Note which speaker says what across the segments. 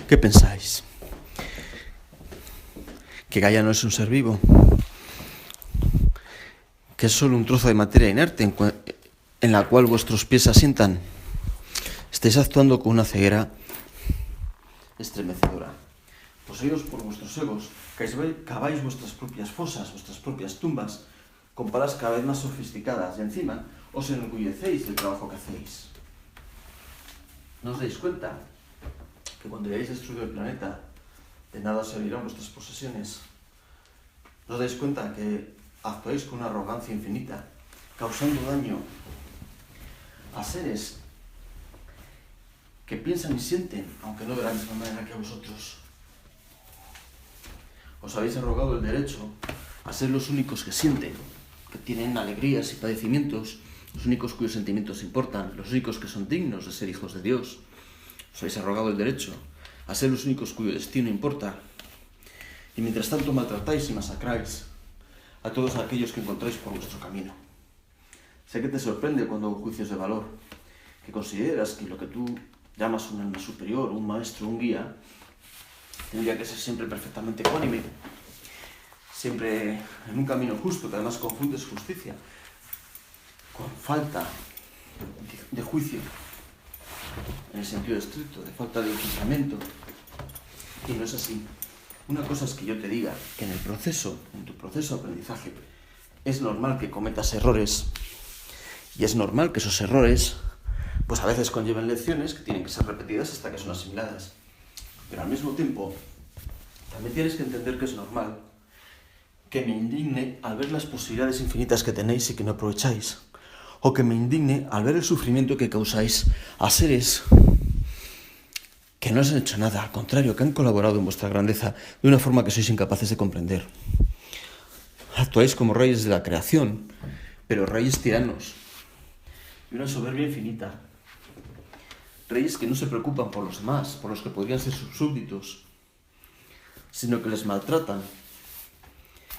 Speaker 1: ¿Qué pensáis? ¿Que Gaia no es un ser vivo? ¿Que es solo un trozo de materia inerte en la cual vuestros pies se asientan? Estáis actuando con una ceguera estremecedora. Poseídos por vuestros egos, caváis vuestras propias fosas, vuestras propias tumbas, con palas cada vez más sofisticadas, y encima os enorgullecéis del trabajo que hacéis. ¿No os dais cuenta que cuando hayáis destruido el planeta, de nada os servirán vuestras posesiones? ¿No os dais cuenta que actuáis con una arrogancia infinita, causando daño a seres que piensan y sienten, aunque no de la misma manera que vosotros? Os habéis arrogado el derecho a ser los únicos que sienten, que tienen alegrías y padecimientos, los únicos cuyos sentimientos importan, los únicos que son dignos de ser hijos de Dios. Os habéis arrogado el derecho a ser los únicos cuyo destino importa. Y mientras tanto maltratáis y masacráis a todos aquellos que encontráis por vuestro camino. Sé que te sorprende cuando hago juicios de valor, que consideras que lo que tú llamas un alma superior, un maestro, un guía, tendría que ser siempre perfectamente ecuánime, siempre en un camino justo, que además confundes justicia con falta de juicio, en el sentido estricto, de falta de pensamiento. Y no es así. Una cosa es que yo te diga que en tu proceso de aprendizaje, es normal que cometas errores, y es normal que esos errores, pues a veces conlleven lecciones que tienen que ser repetidas hasta que son asimiladas. Pero al mismo tiempo, también tienes que entender que es normal que me indigne al ver las posibilidades infinitas que tenéis y que no aprovecháis, o que me indigne al ver el sufrimiento que causáis a seres que no os han hecho nada, al contrario, que han colaborado en vuestra grandeza de una forma que sois incapaces de comprender. Actuáis como reyes de la creación, pero reyes tiranos, y una soberbia infinita. Reyes que no se preocupan por los demás, por los que podrían ser sus súbditos, sino que les maltratan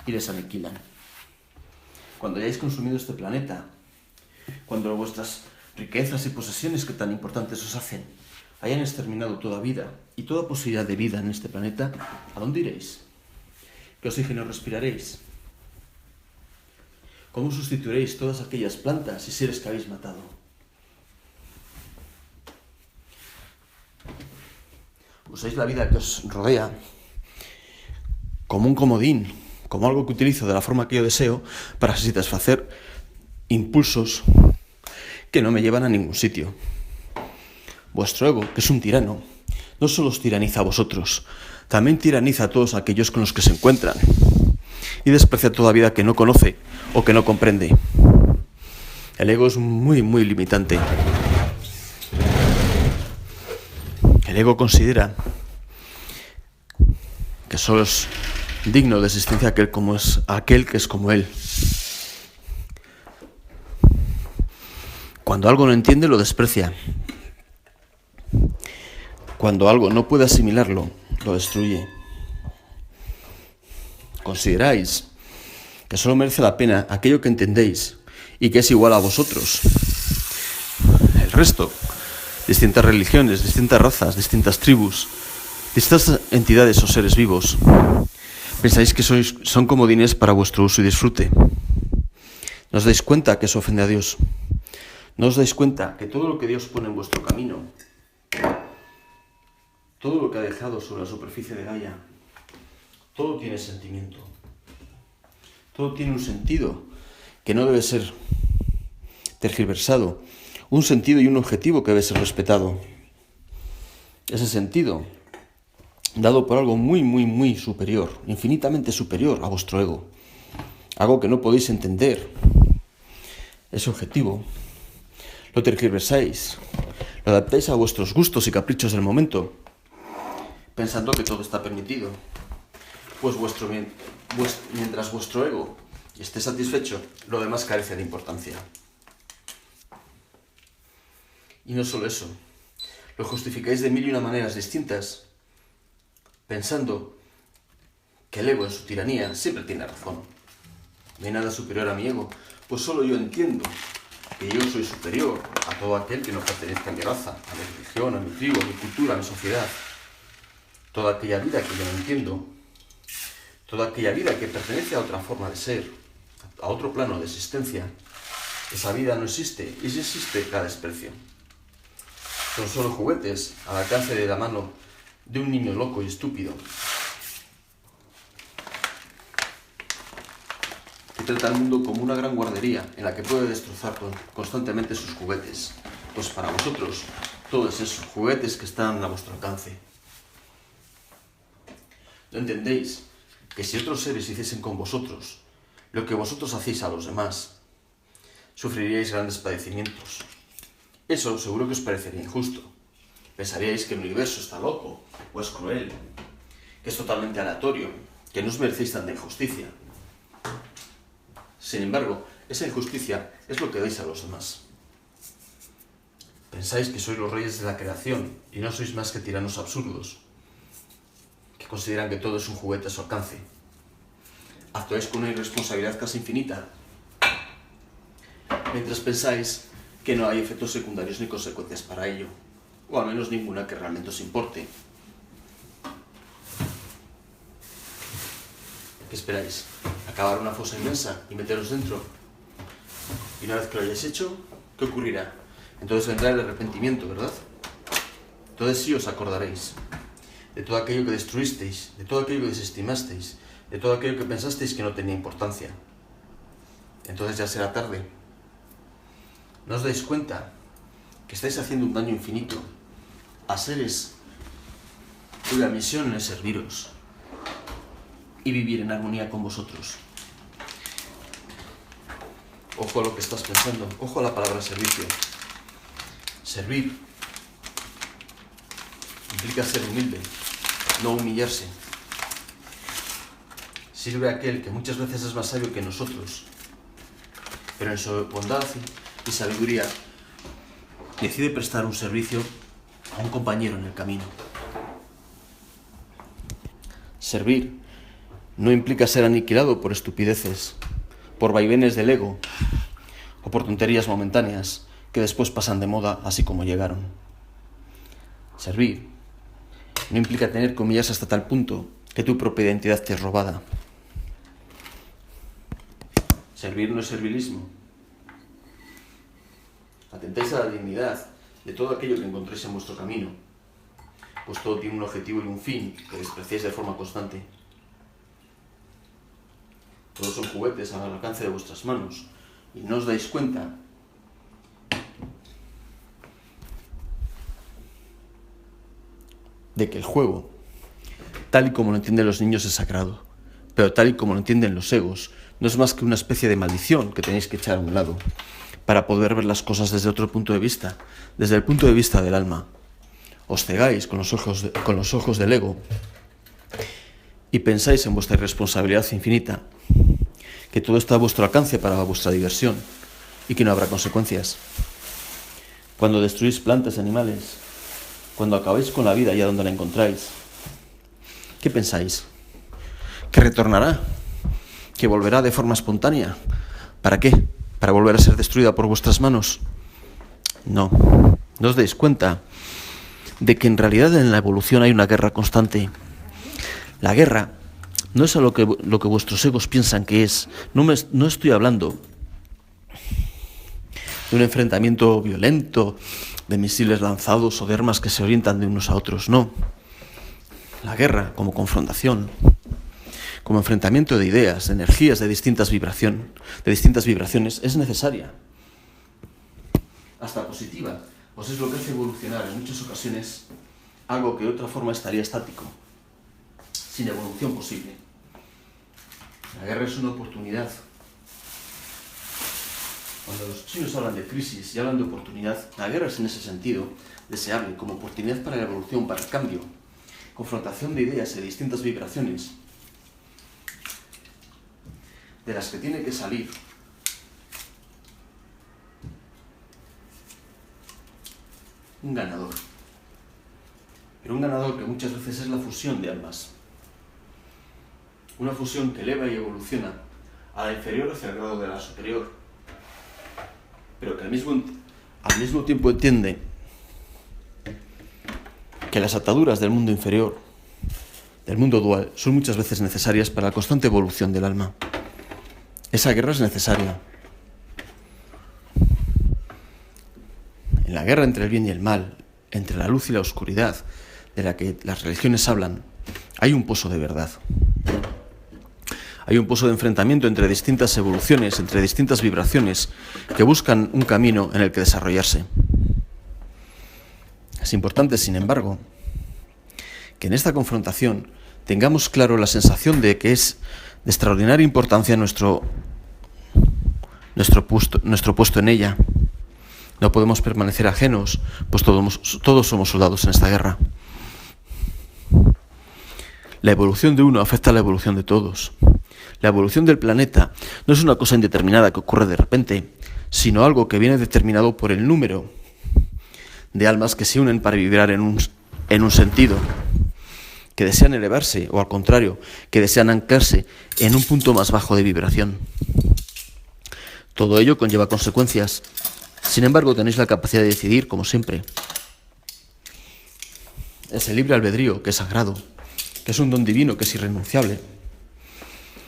Speaker 1: y les aniquilan. Cuando hayáis consumido este planeta, cuando vuestras riquezas y posesiones que tan importantes os hacen hayan exterminado toda vida y toda posibilidad de vida en este planeta, ¿a dónde iréis? ¿Qué oxígeno respiraréis? ¿Cómo sustituiréis todas aquellas plantas y seres que habéis matado? Usáis la vida que os rodea como un comodín, como algo que utilizo de la forma que yo deseo para satisfacer impulsos que no me llevan a ningún sitio. Vuestro ego, que es un tirano, no solo os tiraniza a vosotros, también tiraniza a todos aquellos con los que se encuentran y desprecia toda vida que no conoce o que no comprende. El ego es muy, muy limitante. El ego considera que solo es digno de existencia aquel que es como él. Cuando algo no entiende, lo desprecia. Cuando algo no puede asimilarlo, lo destruye. Consideráis que solo merece la pena aquello que entendéis y que es igual a vosotros. El resto, distintas religiones, distintas razas, distintas tribus, distintas entidades o seres vivos, pensáis que son comodines para vuestro uso y disfrute. ¿No os dais cuenta que eso ofende a Dios? ¿No os dais cuenta que todo lo que Dios pone en vuestro camino, todo lo que ha dejado sobre la superficie de Gaia, todo tiene sentimiento? Todo tiene un sentido que no debe ser tergiversado, un sentido y un objetivo que debe ser respetado. Ese sentido, dado por algo muy, muy, muy superior, infinitamente superior a vuestro ego, algo que no podéis entender, ese objetivo, lo tergiversáis, lo adaptáis a vuestros gustos y caprichos del momento, pensando que todo está permitido. Pues mientras vuestro ego esté satisfecho, lo demás carece de importancia. Y no solo eso, lo justificáis de mil y una maneras distintas, pensando que el ego en su tiranía siempre tiene razón. No hay nada superior a mi ego, pues solo yo entiendo que yo soy superior a todo aquel que no pertenezca a mi raza, a mi religión, a mi tribu, a mi cultura, a mi sociedad. toda aquella vida que yo no entiendo, toda aquella vida que pertenece a otra forma de ser, a otro plano de existencia, esa vida no existe, y si existe, la desprecio. Son solo juguetes al alcance de la mano de un niño loco y estúpido que trata al mundo como una gran guardería en la que puede destrozar constantemente sus juguetes. Pues para vosotros todo es eso, juguetes que están a vuestro alcance. ¿No entendéis que si otros seres hiciesen con vosotros lo que vosotros hacéis a los demás, sufriríais grandes padecimientos? Eso seguro que os parecería injusto. Pensaríais que el universo está loco o es cruel, que es totalmente aleatorio, que no os merecéis tanta injusticia. Sin embargo, esa injusticia es lo que dais a los demás. Pensáis que sois los reyes de la creación y no sois más que tiranos absurdos, que consideran que todo es un juguete a su alcance. Actuáis con una irresponsabilidad casi infinita, mientras pensáis que no hay efectos secundarios ni consecuencias para ello, o al menos ninguna que realmente os importe. ¿Qué esperáis? ¿Acabar una fosa inmensa y meteros dentro? Y una vez que lo hayáis hecho, ¿qué ocurrirá? Entonces vendrá el arrepentimiento, ¿verdad? Entonces sí os acordaréis de todo aquello que destruisteis, de todo aquello que desestimasteis, de todo aquello que pensasteis que no tenía importancia. Entonces ya será tarde. ¿No os dais cuenta que estáis haciendo un daño infinito a seres cuya misión es serviros y vivir en armonía con vosotros? Ojo a lo que estás pensando, ojo a la palabra servicio. Servir implica ser humilde, no humillarse. Sirve a aquel que muchas veces es más sabio que nosotros, pero en su bondad y sabiduría decide prestar un servicio a un compañero en el camino. Servir no implica ser aniquilado por estupideces, por vaivenes del ego o por tonterías momentáneas que después pasan de moda así como llegaron. Servir no implica tener comillas hasta tal punto que tu propia identidad te es robada. Servir no es servilismo. Atentáis a la dignidad de todo aquello que encontréis en vuestro camino, pues todo tiene un objetivo y un fin que despreciáis de forma constante. Todos son juguetes al alcance de vuestras manos y no os dais cuenta de que el juego, tal y como lo entienden los niños, es sagrado, pero tal y como lo entienden los egos, no es más que una especie de maldición que tenéis que echar a un lado para poder ver las cosas desde otro punto de vista, desde el punto de vista del alma. Os cegáis con los ojos del ego y pensáis en vuestra irresponsabilidad infinita, que todo está a vuestro alcance para vuestra diversión y que no habrá consecuencias. Cuando destruís plantas y animales, cuando acabáis con la vida allá donde la encontráis, ¿qué pensáis? ¿Que retornará? ¿Que volverá de forma espontánea? ¿Para qué? ¿Para volver a ser destruida por vuestras manos? No. ¿No os dais cuenta de que en realidad en la evolución hay una guerra constante? La guerra no es a lo que vuestros egos piensan que es. No estoy hablando de un enfrentamiento violento, de misiles lanzados o de armas que se orientan de unos a otros. No. La guerra, como confrontación, como enfrentamiento de ideas, de energías de distintas vibraciones, es necesaria. Hasta positiva, pues es lo que hace evolucionar en muchas ocasiones algo que de otra forma estaría estático, sin evolución posible. La guerra es una oportunidad. Cuando los chinos hablan de crisis y hablan de oportunidad, la guerra es en ese sentido deseable, como oportunidad para la evolución, para el cambio, confrontación de ideas de distintas vibraciones, de las que tiene que salir un ganador. Pero un ganador que muchas veces es la fusión de almas. Una fusión que eleva y evoluciona a la inferior hacia el grado de la superior, pero que al mismo tiempo entiende que las ataduras del mundo inferior del mundo dual son muchas veces necesarias para la constante evolución del alma. Esa guerra es necesaria. En la guerra entre el bien y el mal, entre la luz y la oscuridad, de la que las religiones hablan, hay un pozo de verdad. Hay un pozo de enfrentamiento entre distintas evoluciones, entre distintas vibraciones que buscan un camino en el que desarrollarse. Es importante, sin embargo, que en esta confrontación tengamos claro la sensación de que es de extraordinaria importancia nuestro puesto en ella. No podemos permanecer ajenos, pues todos somos soldados en esta guerra. La evolución de uno afecta a la evolución de todos. La evolución del planeta no es una cosa indeterminada que ocurre de repente, sino algo que viene determinado por el número de almas que se unen para vibrar en un sentido, que desean elevarse o al contrario, que desean anclarse en un punto más bajo de vibración. Todo ello conlleva consecuencias. Sin embargo, tenéis la capacidad de decidir, como siempre. Es el libre albedrío, que es sagrado, que es un don divino, que es irrenunciable.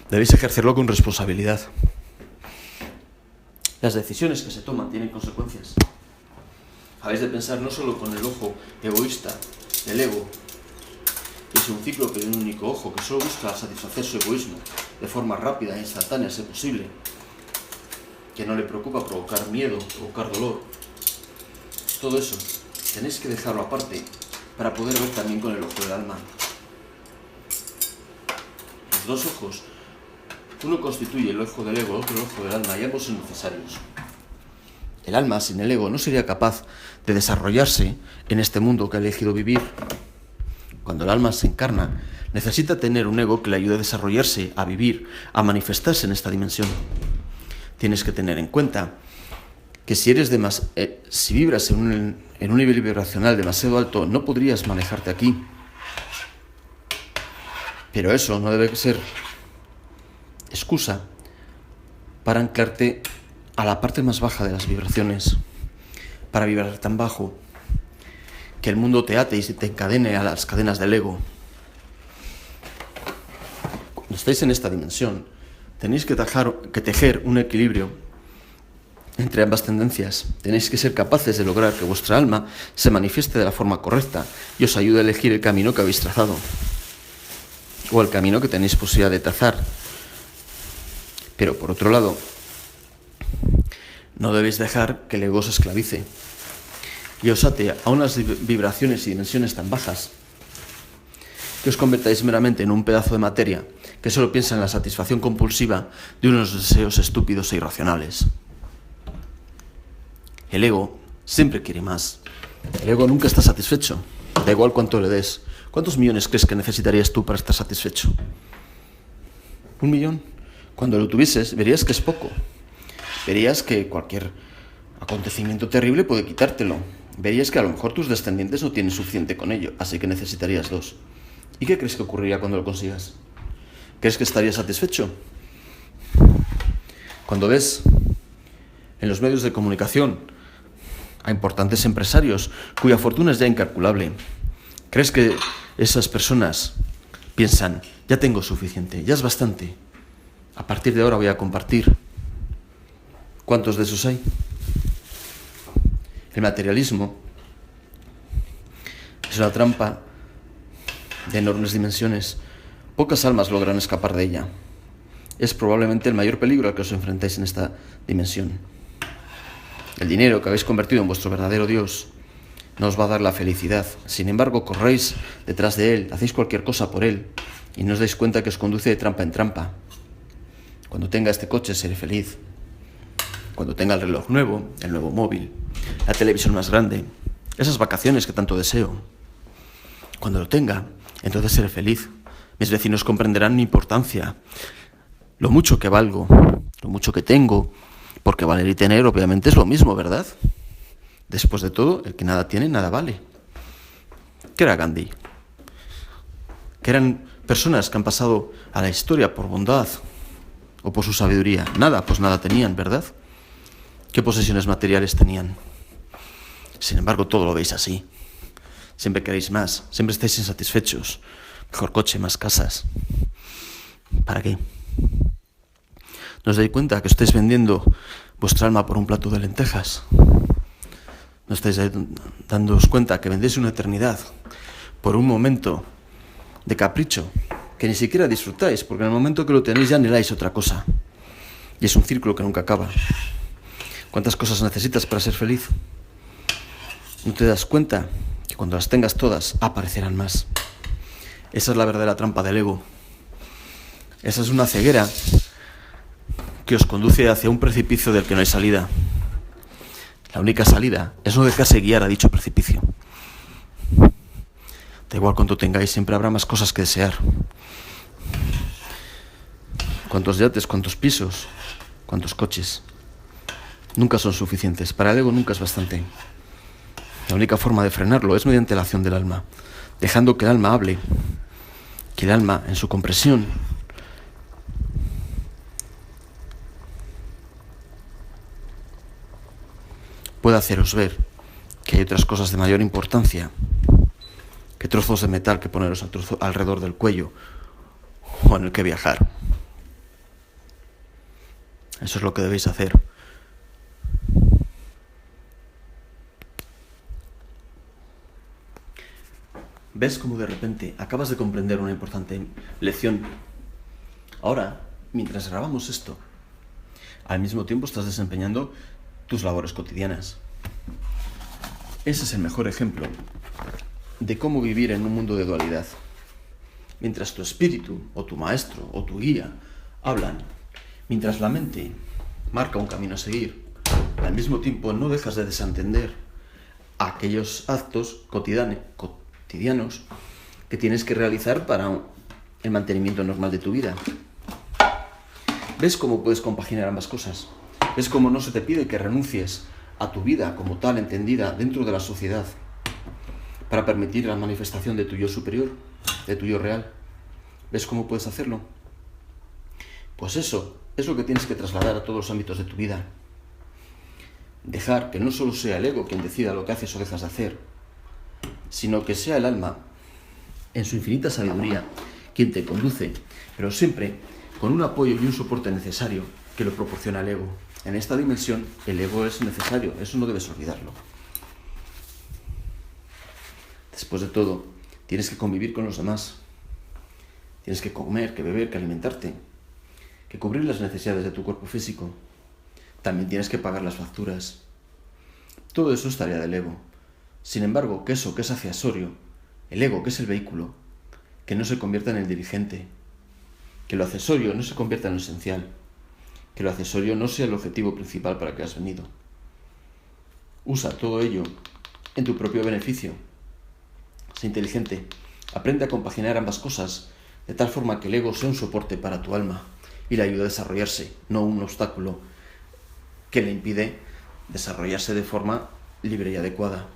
Speaker 1: Debéis ejercerlo con responsabilidad. Las decisiones que se toman tienen consecuencias. Habéis de pensar no solo con el ojo egoísta del ego, que es un ciclo que de un único ojo, que solo busca satisfacer su egoísmo de forma rápida e instantánea, si es posible, que no le preocupa provocar miedo, provocar dolor. Todo eso tenéis que dejarlo aparte para poder ver también con el ojo del alma. Los dos ojos, uno constituye el ojo del ego, otro el ojo del alma, y ambos son necesarios. El alma sin el ego no sería capaz de desarrollarse en este mundo que ha elegido vivir. Cuando el alma se encarna, necesita tener un ego que le ayude a desarrollarse, a vivir, a manifestarse en esta dimensión. Tienes que tener en cuenta que si vibras en un nivel vibracional demasiado alto, no podrías manejarte aquí. Pero eso no debe ser excusa para anclarte a la parte más baja de las vibraciones, para vibrar tan bajo que el mundo te ate y te encadene a las cadenas del ego. Cuando estáis en esta dimensión, tenéis que tejer un equilibrio entre ambas tendencias. Tenéis que ser capaces de lograr que vuestra alma se manifieste de la forma correcta y os ayude a elegir el camino que habéis trazado, o el camino que tenéis posibilidad de trazar. Pero por otro lado, no debéis dejar que el ego os esclavice y os ate a unas vibraciones y dimensiones tan bajas que os convertáis meramente en un pedazo de materia que solo piensa en la satisfacción compulsiva de unos deseos estúpidos e irracionales. El ego siempre quiere más. El ego nunca está satisfecho. Da igual cuánto le des. ¿Cuántos millones crees que necesitarías tú para estar satisfecho? ¿1 millón? Cuando lo tuvieses, verías que es poco. Verías que cualquier acontecimiento terrible puede quitártelo. Verías que a lo mejor tus descendientes no tienen suficiente con ello, así que necesitarías 2. ¿Y qué crees que ocurriría cuando lo consigas? ¿Crees que estarías satisfecho? Cuando ves en los medios de comunicación a importantes empresarios cuya fortuna es ya incalculable, ¿crees que esas personas piensan, ya tengo suficiente, ya es bastante, a partir de ahora voy a compartir? ¿Cuántos de esos hay? El materialismo es una trampa de enormes dimensiones. Pocas almas logran escapar de ella. Es probablemente el mayor peligro al que os enfrentáis en esta dimensión. El dinero que habéis convertido en vuestro verdadero Dios no os va a dar la felicidad. Sin embargo, corréis detrás de él, hacéis cualquier cosa por él y no os dais cuenta que os conduce de trampa en trampa. Cuando tenga este coche seré feliz. Cuando tenga el reloj nuevo, el nuevo móvil, la televisión más grande, esas vacaciones que tanto deseo. Cuando lo tenga, entonces seré feliz. Mis vecinos comprenderán mi importancia, lo mucho que valgo, lo mucho que tengo, porque valer y tener obviamente es lo mismo, ¿verdad? Después de todo, el que nada tiene, nada vale. ¿Qué era Gandhi? ¿Qué eran personas que han pasado a la historia por bondad o por su sabiduría? Nada, pues nada tenían, ¿verdad? ¿Qué posesiones materiales tenían? Sin embargo, todo lo veis así. Siempre queréis más, siempre estáis insatisfechos. mejor coche, más casas. ¿Para qué? ¿No os dais cuenta que estáis vendiendo vuestra alma por un plato de lentejas? ¿No estáis dándoos cuenta que vendéis una eternidad por un momento de capricho que ni siquiera disfrutáis, porque en el momento que lo tenéis ya anheláis otra cosa? Y es un círculo que nunca acaba. ¿Cuántas cosas necesitas para ser feliz? ¿No te das cuenta que cuando las tengas todas aparecerán más? Esa es la verdadera trampa del ego. Esa es una ceguera que os conduce hacia un precipicio del que no hay salida. La única salida es no dejarse guiar a dicho precipicio. Da igual cuánto tengáis, siempre habrá más cosas que desear. Cuántos yates, cuántos pisos, cuántos coches. Nunca son suficientes. Para el ego nunca es bastante. La única forma de frenarlo es mediante la acción del alma, dejando que el alma hable, que el alma, en su compresión, pueda haceros ver que hay otras cosas de mayor importancia que trozos de metal que poneros alrededor del cuello o en el que viajar. Eso es lo que debéis hacer. ¿Ves cómo de repente acabas de comprender una importante lección? Ahora, mientras grabamos esto, al mismo tiempo estás desempeñando tus labores cotidianas. Ese es el mejor ejemplo de cómo vivir en un mundo de dualidad. Mientras tu espíritu, o tu maestro, o tu guía hablan, mientras la mente marca un camino a seguir, al mismo tiempo no dejas de desentender aquellos actos cotidianos que tienes que realizar para el mantenimiento normal de tu vida. ¿Ves cómo puedes compaginar ambas cosas? ¿Ves cómo no se te pide que renuncies a tu vida como tal entendida dentro de la sociedad para permitir la manifestación de tu yo superior, de tu yo real? ¿Ves cómo puedes hacerlo? Pues eso es lo que tienes que trasladar a todos los ámbitos de tu vida. Dejar que no solo sea el ego quien decida lo que haces o dejas de hacer, sino que sea el alma, en su infinita sabiduría, quien te conduce, pero siempre con un apoyo y un soporte necesario que lo proporciona el ego. En esta dimensión, el ego es necesario, eso no debes olvidarlo. Después de todo, tienes que convivir con los demás. Tienes que comer, que beber, que alimentarte, que cubrir las necesidades de tu cuerpo físico. También tienes que pagar las facturas. Todo eso es tarea del ego. Sin embargo, que eso que es accesorio, el ego que es el vehículo, que no se convierta en el dirigente, que lo accesorio no se convierta en lo esencial, que lo accesorio no sea el objetivo principal para que has venido. Usa todo ello en tu propio beneficio. Sé inteligente, aprende a compaginar ambas cosas de tal forma que el ego sea un soporte para tu alma y le ayude a desarrollarse, no un obstáculo que le impide desarrollarse de forma libre y adecuada.